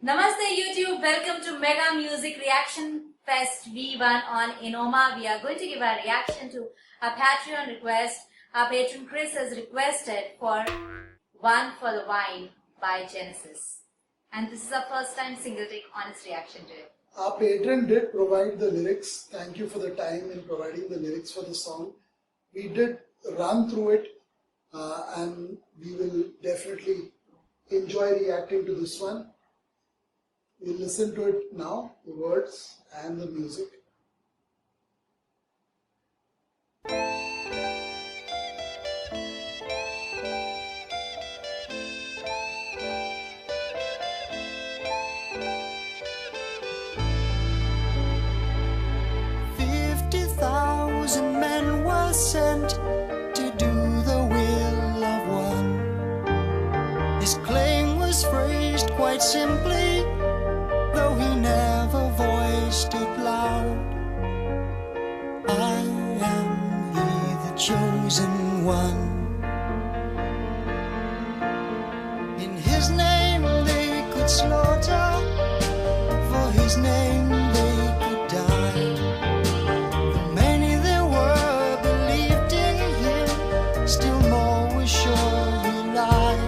Namaste YouTube, welcome to Mega Music Reaction Fest V1 on Enoma. We are going to give a reaction to a Patreon request. Our patron Chris has requested for One for the Wine by Genesis. And this is our first time single take honest reaction to it. Our patron did provide the lyrics. Thank you for the time in providing the lyrics for the song. We did run through it and we will definitely enjoy reacting to this one. We'll listen to it now, the words and the music. Men were sent to do the will of one. His claim was phrased quite simply, though he never voiced it loud. I am he, the chosen one. In his name they could slaughter, for his name they could die. Still more was sure he lied.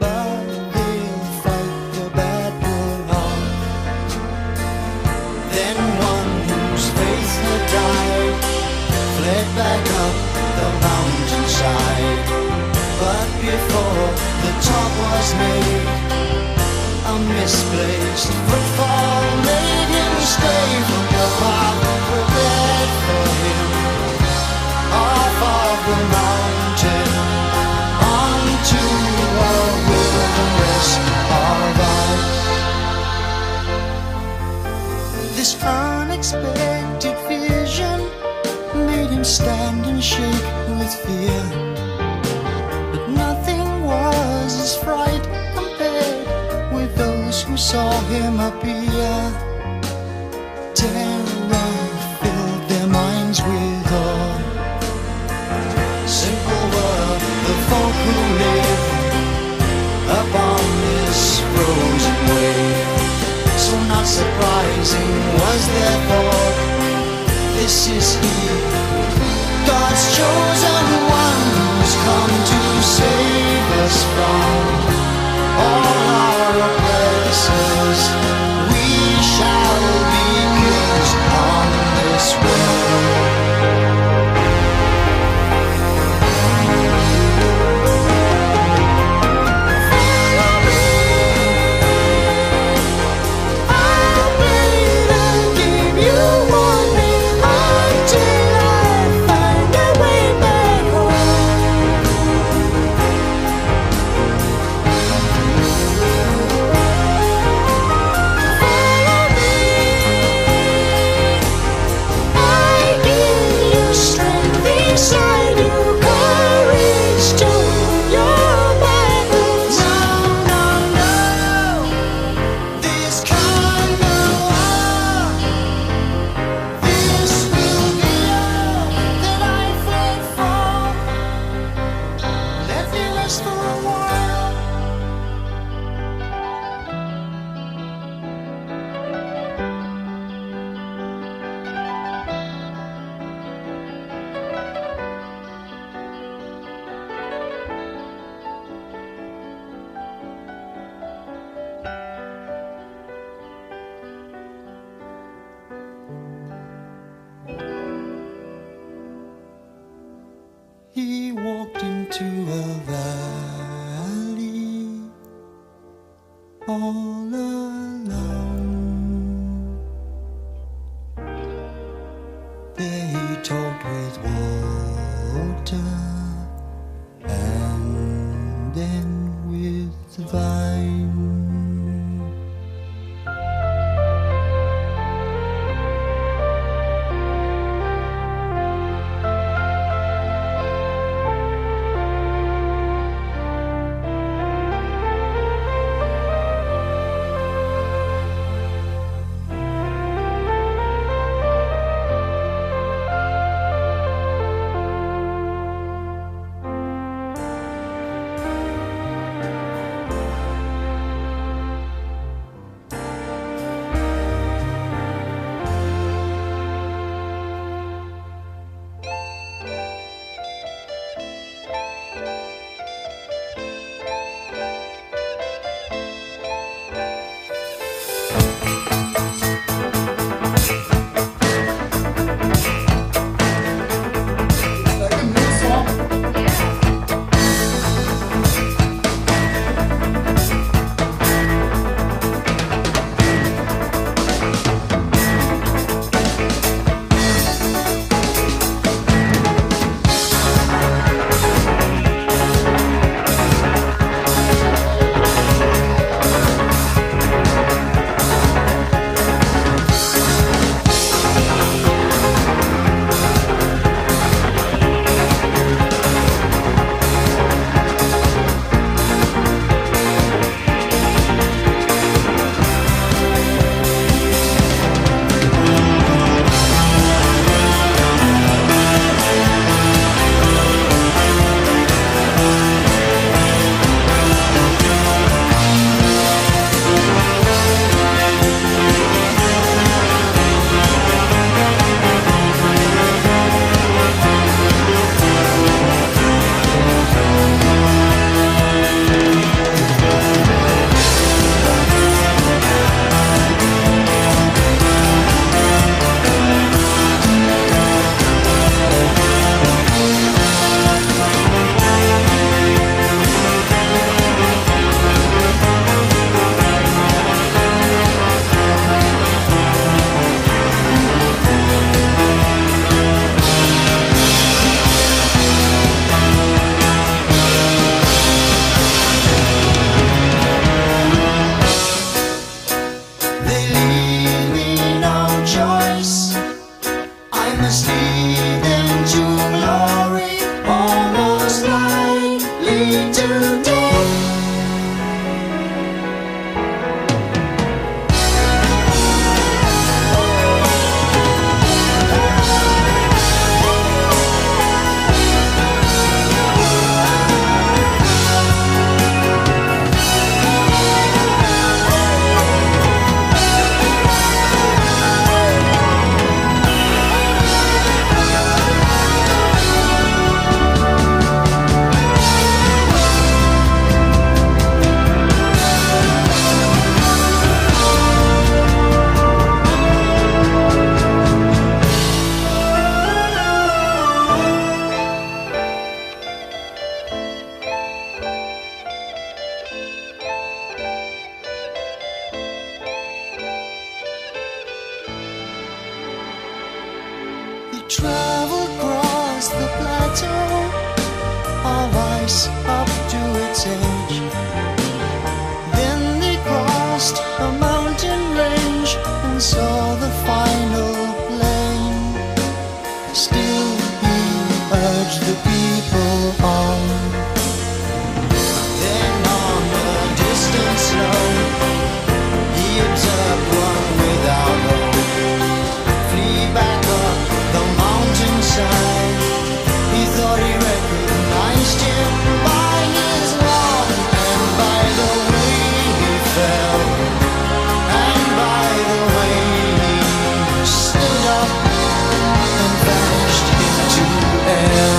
But they'll fight the battle on. Then one whose faith had died fled back up the mountainside. But before the top was made, a misplaced footfall made him stray from the path prepared for him. Off of the mountain, onto a wilderness of ice. This unexpected vision made him stand and shake with fear. But nothing was as fright compared with those who saw him appear. Terror filled their minds with awe. Simple were the folk who live upon this frozen wave. So not surprising was their thought, this is he, God's chosen one, who's come to save us from all our oppressors. We shall be kings on this world. He walked into a valley all alone. There he talked with water and then with the vine. traveled across the plateau of ice up to its edge. Then they crossed a mountain range and saw the final plain. Still he urged the people on. Then on the distant snow he observed one without hope flee back up the mountainside. He thought he recognized him by his walk and by the way he fell and by the way he stood up and vanished into air.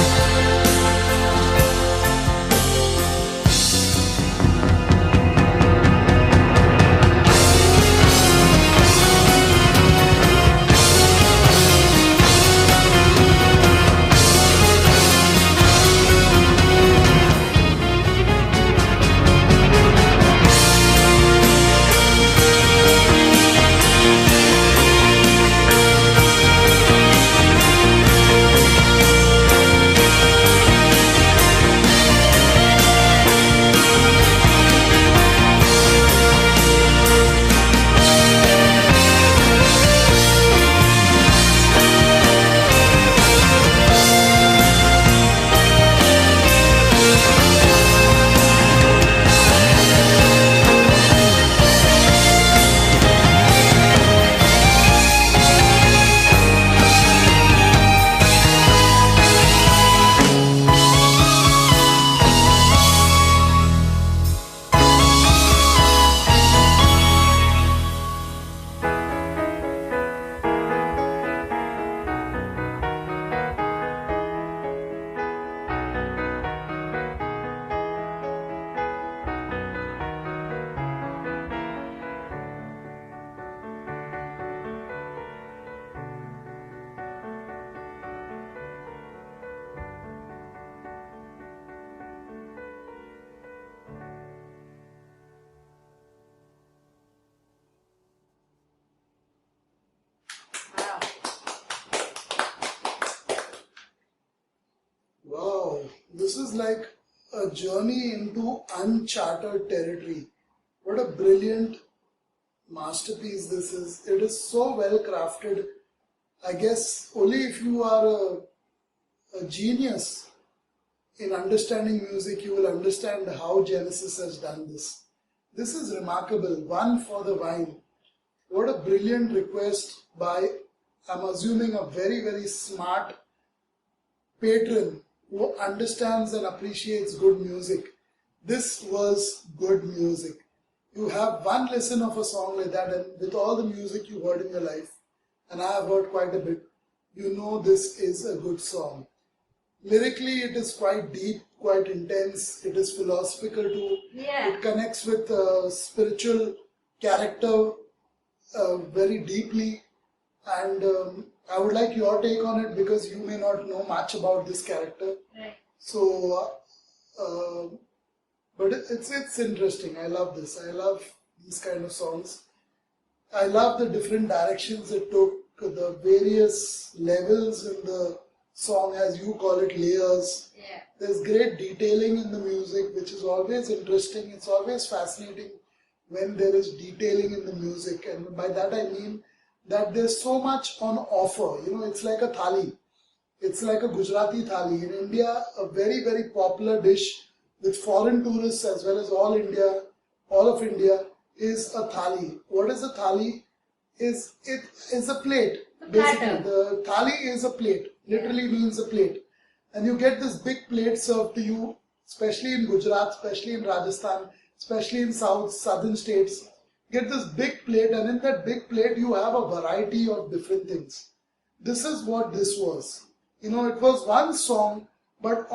Wow, this is like a journey into uncharted territory. What a brilliant masterpiece this is. It is so well crafted. I guess only if you are a genius in understanding music, you will understand how Genesis has done this. This is remarkable. One for the vine. What a brilliant request by, I'm assuming, a very, very smart patron who understands and appreciates good music. This was good music. You have one listen of a song like that, and with all the music you heard in your life, and I have heard quite a bit, you know this is a good song. Lyrically, it is quite deep, quite intense. It is philosophical too. Yeah. It connects with spiritual character very deeply. And I would like your take on it because you may not know much about this character. Right. So, but it's interesting. I love this. I love these kind of songs. I love the different directions it took, the various levels in the song, as you call it, layers. Yeah. There's great detailing in the music, which is always interesting. It's always fascinating when there is detailing in the music, and by that I mean that there's so much on offer. You know, it's like a thali. It's like a Gujarati thali. In India, a very, very popular dish with foreign tourists as well as all of India is a thali. What is a thali? It is a plate. Basically, the thali is a plate. Literally means a plate. And you get this big plate served to you, especially in Gujarat, especially in Rajasthan, especially in southern states. Get this big plate, and in that big plate you have a variety of different things. This is what this was. You know, it was one song, but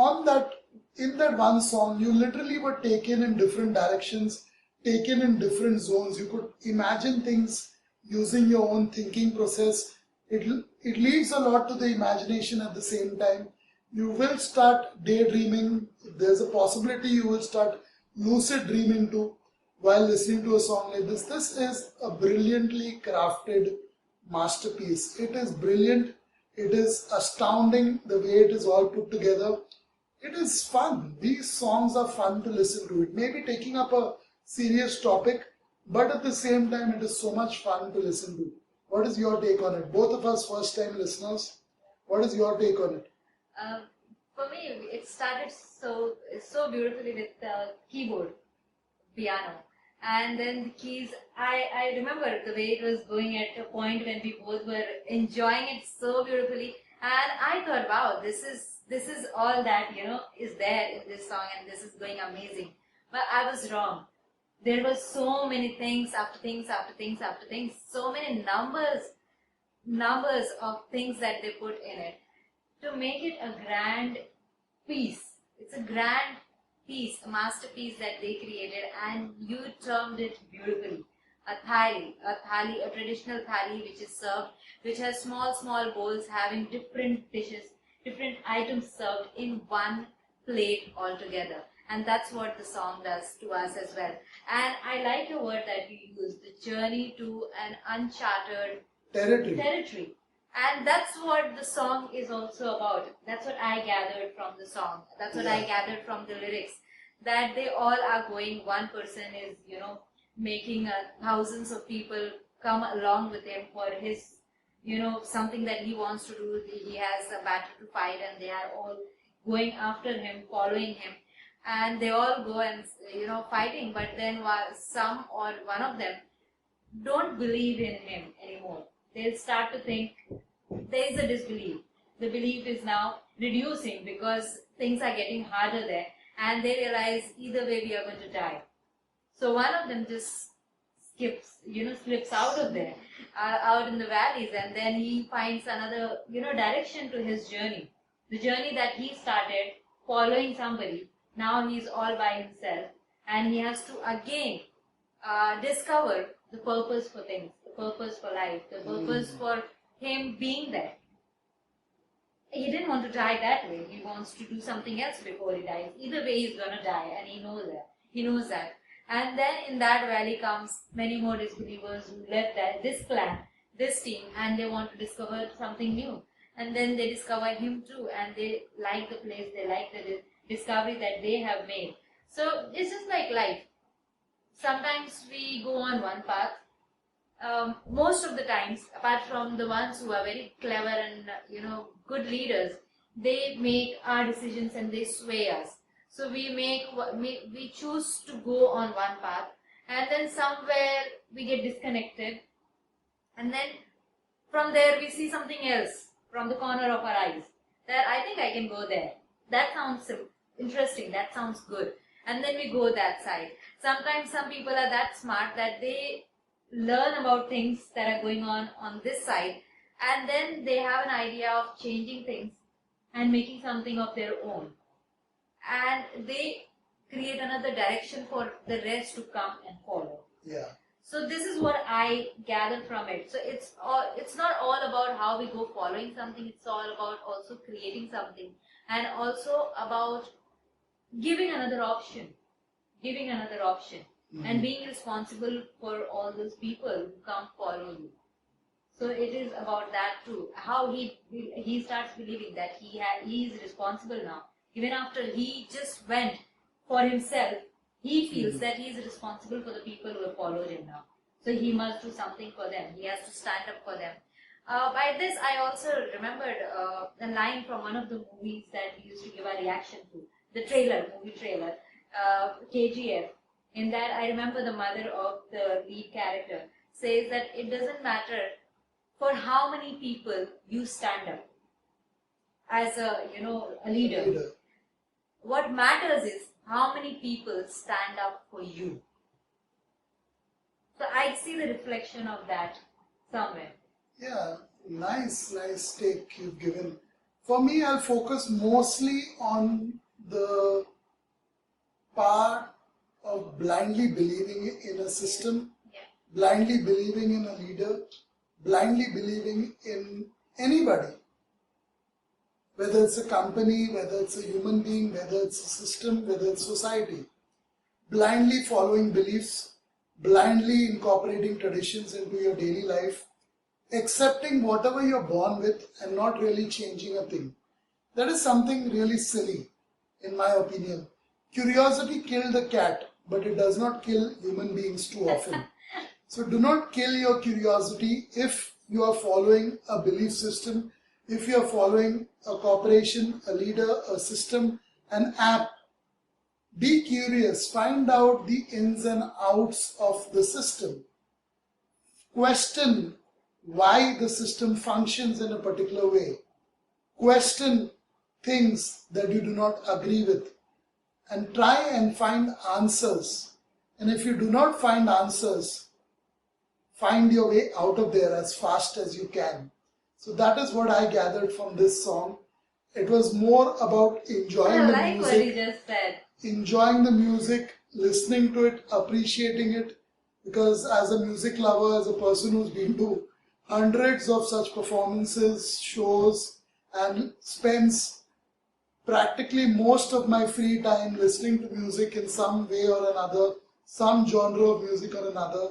in that one song you literally were taken in different directions, taken in different zones. You could imagine things using your own thinking process. It leaves a lot to the imagination at the same time. You will start daydreaming. There's a possibility you will start lucid dreaming too while listening to a song like this. This is a brilliantly crafted masterpiece. It is brilliant. It is astounding the way it is all put together. It is fun. These songs are fun to listen to. It may be taking up a serious topic, but at the same time, it is so much fun to listen to. What is your take on it? Both of us first-time listeners. What is your take on it? For me, it started so beautifully with the keyboard, piano, and then the keys. I remember the way it was going at a point when we both were enjoying it so beautifully, and I thought, wow, this is all that is there in this song, and this is going amazing. But I was wrong. There were so many things after things after things after things, so many numbers of things that they put in it to make it a grand piece. It's a grand piece, a masterpiece that they created, and you termed it beautifully. A thali, a traditional thali which is served, which has small bowls having different dishes, different items served in one plate altogether. And that's what the song does to us as well. And I like a word that you used, the journey to an uncharted territory. And that's what the song is also about. That's what I gathered from the song. That's what I gathered from the lyrics. That they all are going, one person is, making thousands of people come along with him for his, something that he wants to do. He has a battle to fight, and they are all going after him, following him. And they all go and, fighting, but then some or one of them don't believe in him anymore. They'll start to think there is a disbelief. The belief is now reducing because things are getting harder there, and they realize either way we are going to die. So one of them just slips out of there, out in the valleys, and then he finds another, direction to his journey. The journey that he started following somebody, now he's all by himself, and he has to again discover the purpose for things, the purpose for life, the purpose for him being there. He didn't want to die that way. He wants to do something else before he dies. Either way, he's gonna die, and he knows that. And then in that valley comes many more disbelievers who left this clan, this team, and they want to discover something new. And then they discover him too, and they like the place, they like the discovery that they have made. So it's just like life. Sometimes we go on one path. Most of the times, apart from the ones who are very clever and good leaders, they make our decisions and they sway us. So we choose to go on one path, and then somewhere we get disconnected, and then from there we see something else from the corner of our eyes that I think I can go there. That sounds interesting. That sounds good. And then we go that side. Sometimes some people are that smart that they learn about things that are going on this side, and then they have an idea of changing things and making something of their own. And they create another direction for the rest to come and follow. Yeah. So this is what I gathered from it. So it's not all about how we go following something. It's all about also creating something, and also about giving another option, and being responsible for all those people who come follow you. So it is about that too. How he starts believing that he is responsible now. Even after he just went for himself, he feels that he is responsible for the people who have followed him now. So he must do something for them. He has to stand up for them. By this, I also remembered a line from one of the movies that we used to give a reaction to. The movie trailer, KGF. In that, I remember the mother of the lead character says that it doesn't matter for how many people you stand up as a leader. What matters is how many people stand up for you. So I see the reflection of that somewhere. Yeah, nice take you've given. For me, I'll focus mostly on the part of blindly believing in a system, blindly believing in a leader, blindly believing in anybody. Whether it's a company, whether it's a human being, whether it's a system, whether it's society. Blindly following beliefs, blindly incorporating traditions into your daily life, accepting whatever you're born with and not really changing a thing. That is something really silly, in my opinion. Curiosity killed the cat, but it does not kill human beings too often. So do not kill your curiosity if you are following a belief system, if you are following a corporation, a leader, a system, an app. Be curious, find out the ins and outs of the system. Question why the system functions in a particular way. Question things that you do not agree with and try and find answers. And if you do not find answers, find your way out of there as fast as you can. So that is what I gathered from this song. It was more about enjoying the music. What you just said. Enjoying the music, listening to it, appreciating it. Because as a music lover, as a person who's been to hundreds of such performances, shows, and spends practically most of my free time listening to music in some way or another, some genre of music or another.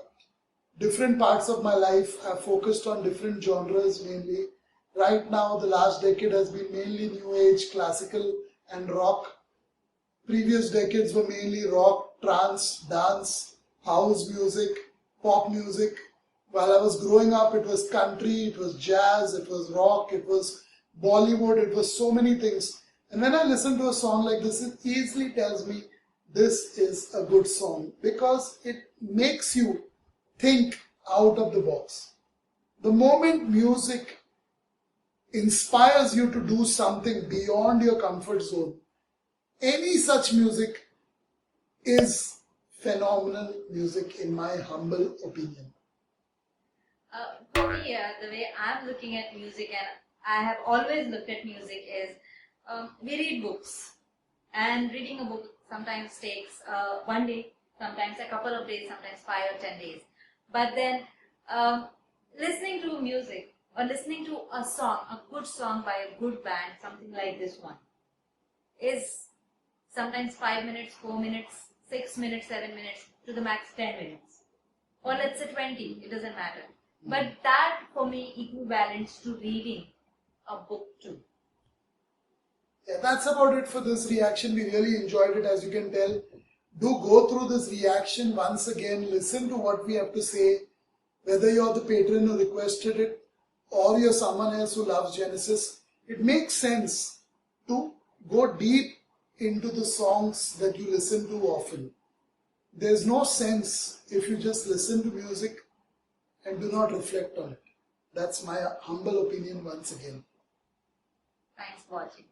Different parts of my life have focused on different genres mainly. Right now, the last decade has been mainly New Age, classical and rock. Previous decades were mainly rock, trance, dance, house music, pop music. While I was growing up, it was country, it was jazz, it was rock, it was Bollywood, it was so many things. And when I listen to a song like this, it easily tells me this is a good song because it makes you think out of the box. The moment music inspires you to do something beyond your comfort zone, any such music is phenomenal music in my humble opinion. For me, the way I'm looking at music, and I have always looked at music, is we read books. And reading a book sometimes takes one day, sometimes a couple of days, sometimes 5 or 10 days. But then listening to music or listening to a song, a good song by a good band, something like this one, is sometimes 5 minutes, 4 minutes, 6 minutes, 7 minutes, to the max 10 minutes. Or let's say 20, it doesn't matter. But that for me equivalents to reading a book too. Yeah, that's about it for this reaction. We really enjoyed it, as you can tell. Do go through this reaction once again. Listen to what we have to say. Whether you're the patron who requested it or you're someone else who loves Genesis, it makes sense to go deep into the songs that you listen to often. There's no sense if you just listen to music and do not reflect on it. That's my humble opinion once again. Thanks for watching.